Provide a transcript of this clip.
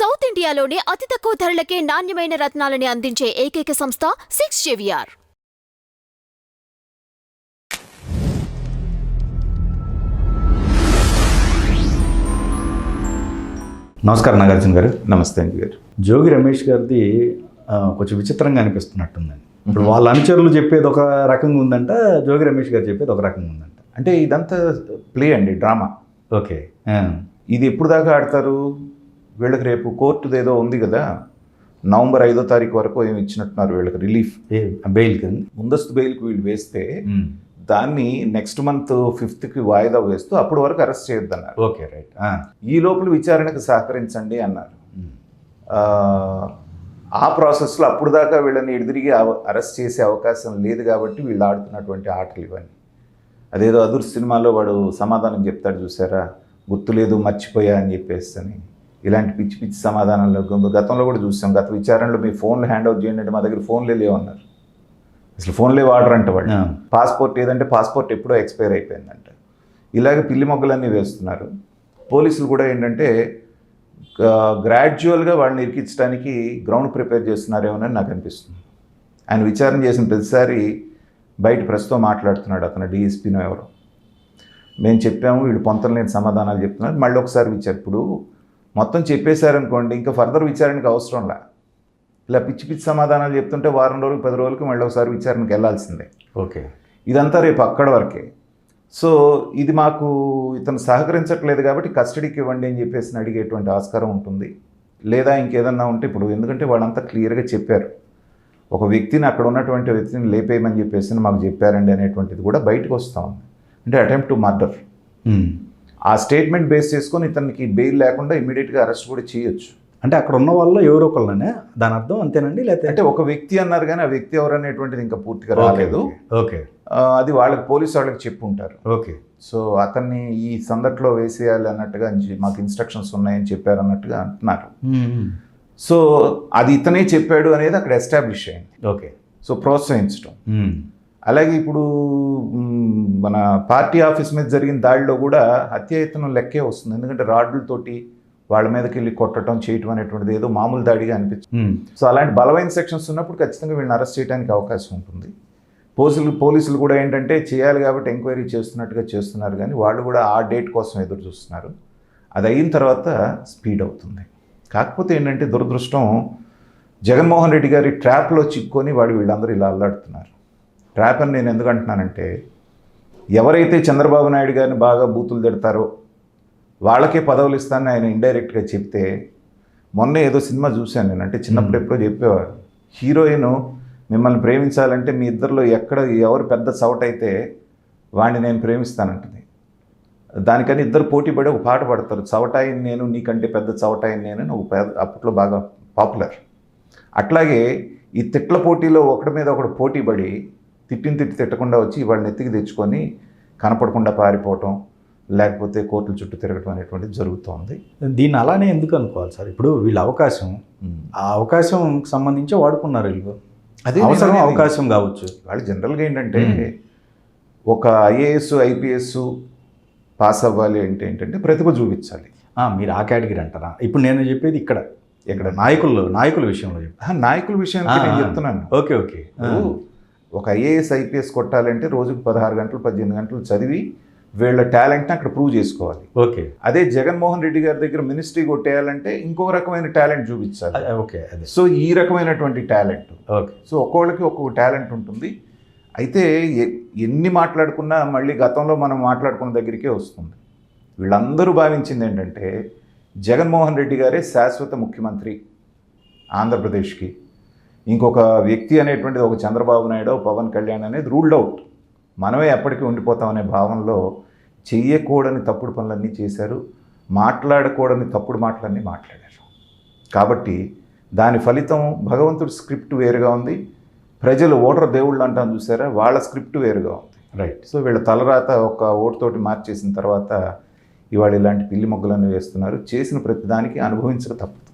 South ఇండియాలోనే అతి తక్కువ ధరలకే నాణ్యమైన రత్నాలని అందించే ఏకైక సంస్థ 6JVR. నమస్కారం నాగార్జున గారు. నమస్తే అండి గారు. జోగి రమేష్ గారిది కొంచెం విచిత్రంగా అనిపిస్తున్నట్టుందండి. ఇప్పుడు వాళ్ళ అనుచరులు చెప్పేది ఒక రకంగా ఉందంట, జోగి రమేష్ గారు చెప్పేది ఒక రకంగా ఉందంట. అంటే ఇదంతా ప్లే అండి, డ్రామా. ఓకే. ఇది ఎప్పుడు దాకా ఆడతారు? వీళ్ళకి రేపు కోర్టుది ఏదో ఉంది కదా, నవంబర్ 5వ తారీఖు వరకు ఏమి ఇచ్చినట్టున్నారు వీళ్ళకి రిలీఫ్, బెయిల్ కింద ముందస్తు బెయిల్కి వీళ్ళు వేస్తే దాన్ని నెక్స్ట్ మంత్ 5th వాయిదా వేస్తూ అప్పటి వరకు అరెస్ట్ చేయొద్దన్నారు. Okay, right. ఈ లోపల విచారణకు సహకరించండి అన్నారు. ఆ ప్రాసెస్లో అప్పుడు దాకా వీళ్ళని ఎదురిగి అరెస్ట్ చేసే అవకాశం లేదు కాబట్టి వీళ్ళు ఆడుతున్నటువంటి ఆటలు ఇవన్నీ. అదేదో అదుర్ సినిమాలో వాడు సమాధానం చెప్తాడు చూసారా, గుర్తులేదు మర్చిపోయా అని చెప్పేసి అని. ఇలాంటి పిచ్చి పిచ్చి సమాధానాలు గతంలో కూడా చూసాం. గత విచారణలో మీ ఫోన్లు హ్యాండ్ అవుట్ చేయండి అంటే మా దగ్గర ఫోన్లే లేవన్నారు. అసలు ఫోన్లే వాడరు అంట వాళ్ళు. పాస్పోర్ట్ ఏదంటే పాస్పోర్ట్ ఎప్పుడో ఎక్స్పైర్ అయిపోయిందంట. ఇలాగే పిల్లి మొగ్గలన్నీ వేస్తున్నారు. పోలీసులు కూడా ఏంటంటే గ్రాడ్యువల్గా వాళ్ళని ఇరికించడానికి గ్రౌండ్ ప్రిపేర్ చేస్తున్నారేమోనని నాకు అనిపిస్తుంది. ఆయన విచారణ చేసిన ప్రతిసారి బయట ప్రెస్తో మాట్లాడుతున్నాడు, అతను డిఎస్పీనో ఎవరో. మేము చెప్పాము, వీళ్ళు పొంతలేని సమాధానాలు చెప్తున్నారు. మళ్ళీ ఒకసారి ఇప్పుడు మొత్తం చెప్పేశారనుకోండి, ఇంకా ఫర్దర్ విచారణకు అవసరంలా. ఇలా పిచ్చి పిచ్చి సమాధానాలు చెప్తుంటే వారం రోజులు 10 రోజులకి మళ్ళీ ఒకసారి విచారణకు వెళ్ళాల్సిందే. ఓకే. ఇదంతా రేపు అక్కడ వరకే. సో ఇది మాకు ఇతను సహకరించట్లేదు కాబట్టి కస్టడీకి ఇవ్వండి అని చెప్పేసి అడిగేటువంటి ఆస్కారం ఉంటుంది. లేదా ఇంకేదన్నా ఉంటే ఇప్పుడు, ఎందుకంటే వాళ్ళంతా క్లియర్గా చెప్పారు, ఒక వ్యక్తిని అక్కడ ఉన్నటువంటి వ్యక్తిని లేపేయమని చెప్పేసి మాకు చెప్పారండి అనేటువంటిది కూడా బయటకు వస్తూ ఉంది. అంటే అటెంప్ట్ టు మర్డర్. ఆ స్టేట్మెంట్ బేస్ చేసుకొని ఇతనికి బెయిల్ లేకుండా ఇమీడియట్గా అరెస్ట్ కూడా చేయొచ్చు. అంటే అక్కడ ఉన్న వాళ్ళు ఎవరో ఒకళ్ళనే దాని అర్థం అంతేనండి? లేకపోతే అంటే ఒక వ్యక్తి అన్నారు కానీ ఆ వ్యక్తి ఎవరు అనేటువంటిది ఇంకా పూర్తిగా రాలేదు. ఓకే. అది వాళ్ళకి పోలీసు వాళ్ళకి చెప్పి ఉంటారు. ఓకే. సో అతన్ని ఈ సందట్లో వేసేయాలి అన్నట్టుగా మాకు ఇన్స్ట్రక్షన్స్ ఉన్నాయని చెప్పారు అన్నట్టుగా అంటున్నారు. సో అది ఇతనే చెప్పాడు అనేది అక్కడ ఎస్టాబ్లిష్ అయింది. ఓకే. సో ప్రోత్సహించడం. అలాగే ఇప్పుడు మన పార్టీ ఆఫీస్ మీద జరిగిన దాడిలో కూడా హత్యాయత్నం లెక్కే వస్తుంది. ఎందుకంటే రాడ్లతోటి వాళ్ళ మీదకి వెళ్ళి కొట్టడం చేయటం అనేటువంటిది ఏదో మామూలు దాడిగా అనిపించింది. సో అలాంటి బలమైన సెక్షన్స్ ఉన్నప్పుడు ఖచ్చితంగా వీళ్ళని అరెస్ట్ చేయడానికి అవకాశం ఉంటుంది. పోలీసులు కూడా ఏంటంటే చేయాలి కాబట్టి ఎంక్వైరీ చేస్తున్నట్టుగా చేస్తున్నారు, కానీ వాళ్ళు కూడా ఆ డేట్ కోసం ఎదురు చూస్తున్నారు. అది అయిన తర్వాత స్పీడ్ అవుతుంది. కాకపోతే ఏంటంటే దురదృష్టం, జగన్మోహన్ రెడ్డి గారి ట్రాప్లో చిక్కుకొని వీళ్ళందరూ ఇలా అల్లాడుతున్నారు. ట్రాప్ అని నేను ఎందుకు అంటున్నానంటే, ఎవరైతే చంద్రబాబు నాయుడు గారిని బాగా బూతులు తిడతారో వాళ్ళకే పదవులు ఇస్తానని ఆయన ఇండైరెక్ట్గా చెప్తే, మొన్న ఏదో సినిమా చూశాను నేను, అంటే చిన్నప్పుడు ఎప్పుడో చెప్పేవారు, హీరోయిన్ మిమ్మల్ని ప్రేమించాలంటే మీ ఇద్దరిలో ఎవరు పెద్ద చవట అయితే వాడిని నేను ప్రేమిస్తానంటుంది. దానికని ఇద్దరు పోటీ పడి ఒక పాట పడతారు, చవటాయిని నేను నీకంటే పెద్ద చవటాయిని నేను, అప్పట్లో బాగా పాపులర్. అట్లాగే ఈ తిట్ల పోటీలో ఒకటి మీద ఒకటి పోటీ పడి తిట్టకుండా వచ్చి వాళ్ళని ఎత్తికి తెచ్చుకొని కనపడకుండా పారిపోవటం, లేకపోతే కోర్టుల చుట్టూ తిరగటం అనేటువంటిది జరుగుతోంది. దీన్ని అలానే ఎందుకు అనుకోవాలి సార్? ఇప్పుడు వీళ్ళ అవకాశం, ఆ అవకాశం సంబంధించి వాడుకున్నారు వీళ్ళు. అదే అవసరం, అవకాశం కావచ్చు. వాళ్ళు జనరల్గా ఏంటంటే ఒక ఐఏఎస్ ఐపీఎస్ పాస్ అవ్వాలి అంటే ఏంటంటే ప్రతిభ చూపించాలి. మీరు ఆ కేటగిరీ అంటారా? ఇప్పుడు నేను చెప్పేది ఇక్కడ నాయకుల విషయంలో నాయకుల విషయానికి నేను చెప్తున్నాను. ఓకే. ఓకే. ఒక ఐఏఎస్ ఐపీఎస్ కొట్టాలంటే రోజుకు 16 గంటలు 18 గంటలు చదివి వీళ్ళ టాలెంట్ని అక్కడ ప్రూవ్ చేసుకోవాలి. ఓకే. అదే జగన్మోహన్ రెడ్డి గారి దగ్గర మినిస్ట్రీ కొట్టేయాలంటే ఇంకో రకమైన టాలెంట్ చూపించాలి. ఓకే. సో ఈ రకమైనటువంటి టాలెంట్. ఓకే. సో ఒక్కొక్కరికి ఒక్కొక్క టాలెంట్ ఉంటుంది. అయితే ఎన్ని మాట్లాడుకున్నా మళ్ళీ గతంలో మనం మాట్లాడుకున్న దగ్గరికే వస్తుంది. వీళ్ళందరూ భావించింది ఏంటంటే జగన్మోహన్ రెడ్డి గారే శాశ్వత ముఖ్యమంత్రి ఆంధ్రప్రదేశ్కి, ఇంకొక వ్యక్తి అనేటువంటిది ఒక చంద్రబాబు నాయుడు పవన్ కళ్యాణ్ అనేది రూల్డ్ అవుట్, మనమే ఎప్పటికీ ఉండిపోతామనే భావనలో చెయ్యకూడని తప్పుడు పనులన్నీ చేశారు, మాట్లాడకూడని తప్పుడు మాటలన్నీ మాట్లాడారు. కాబట్టి దాని ఫలితం భగవంతుడి స్క్రిప్ట్ వేరుగా ఉంది, ప్రజలు ఓటర్ దేవుళ్ళు అంటాను చూసారా, వాళ్ళ స్క్రిప్ట్ వేరుగా ఉంది. రైట్. సో వీళ్ళ తలరాత ఒక ఓటుతోటి మార్చేసిన తర్వాత ఇవాళ ఇలాంటి పిల్లి మొగ్గలన్నీ వేస్తున్నారు. చేసిన ప్రతిదానికి అనుభవించక తప్పదు.